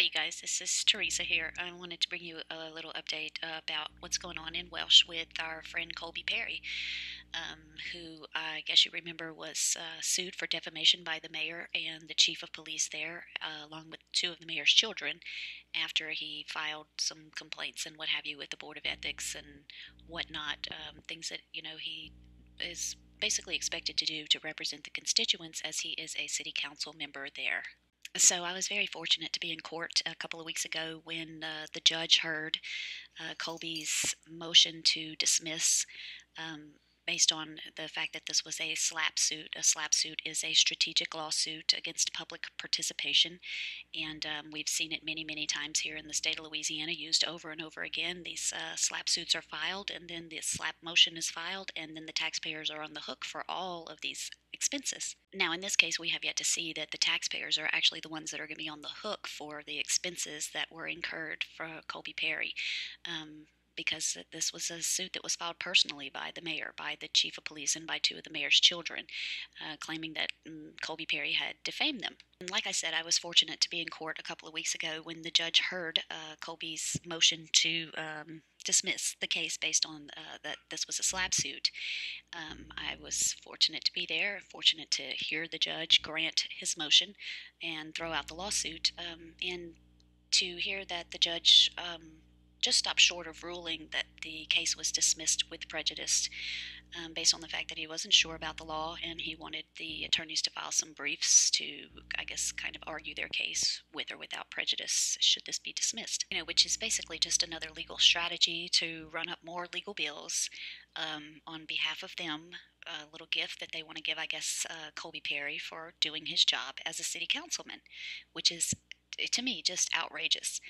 you guys, this is Teresa here. I wanted to bring you a little update about what's going on in Welsh with our friend Colby Perry, who I guess you remember was sued for defamation by the mayor and the chief of police there, along with two of the mayor's children, after he filed some complaints and what have you with the Board of Ethics and whatnot, things that, he is basically expected to do to represent the constituents as he is a city council member there. So I was very fortunate to be in court a couple of weeks ago when the judge heard Colby's motion to dismiss based on the fact that this was a SLAPP suit. A SLAPP suit is a strategic lawsuit against public participation, and we've seen it many, many times here in the state of Louisiana, used over and over again. These SLAPP suits are filed, and then the SLAPP motion is filed, and then the taxpayers are on the hook for all of these expenses. Now, in this case, we have yet to see that the taxpayers are actually the ones that are going to be on the hook for the expenses that were incurred for Colby Perry. Because this was a suit that was filed personally by the mayor, by the chief of police, and by two of the mayor's children, claiming that Colby Perry had defamed them. And like I said, I was fortunate to be in court a couple of weeks ago when the judge heard Colby's motion to dismiss the case based on that this was a SLAPP suit. I was fortunate to be there, fortunate to hear the judge grant his motion and throw out the lawsuit, and to hear that the judge just stopped short of ruling that the case was dismissed with prejudice, based on the fact that he wasn't sure about the law and he wanted the attorneys to file some briefs to, I guess, kind of argue their case with or without prejudice should this be dismissed. Which is basically just another legal strategy to run up more legal bills on behalf of them. A little gift that they want to give, I guess, Colby Perry for doing his job as a city councilman, which is, to me, just outrageous.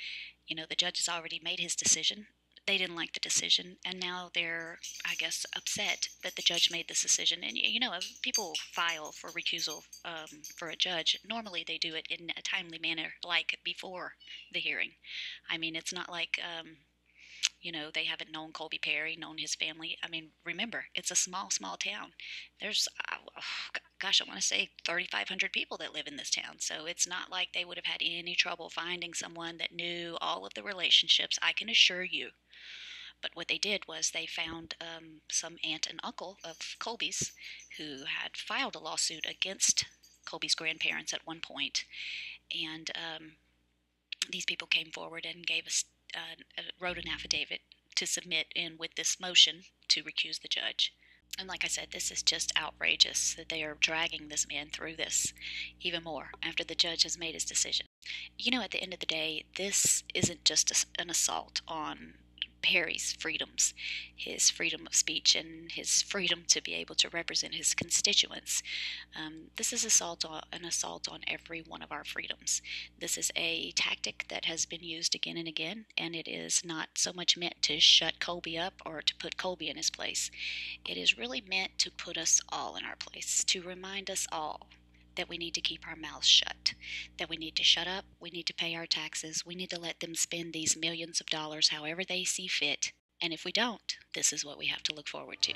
The judge has already made his decision. They didn't like the decision, and now they're, I guess, upset that the judge made this decision. And, if people file for recusal for a judge, normally they do it in a timely manner, like before the hearing. I mean, it's not like, they haven't known Colby Perry, known his family. I mean, remember, it's a small, small town. There's, I want to say 3,500 people that live in this town. So it's not like they would have had any trouble finding someone that knew all of the relationships, I can assure you. But what they did was they found some aunt and uncle of Colby's who had filed a lawsuit against Colby's grandparents at one point. And these people came forward and gave us wrote an affidavit to submit in with this motion to recuse the judge. And like I said, this is just outrageous that they are dragging this man through this even more after the judge has made his decision. At the end of the day, this isn't just an assault on Perry's freedoms, his freedom of speech and his freedom to be able to represent his constituents. This is an assault on every one of our freedoms. This is a tactic that has been used again and again, and it is not so much meant to shut Colby up or to put Colby in his place. It is really meant to put us all in our place, to remind us all that we need to keep our mouths shut, that we need to shut up, we need to pay our taxes, we need to let them spend these millions of dollars however they see fit, and if we don't, this is what we have to look forward to.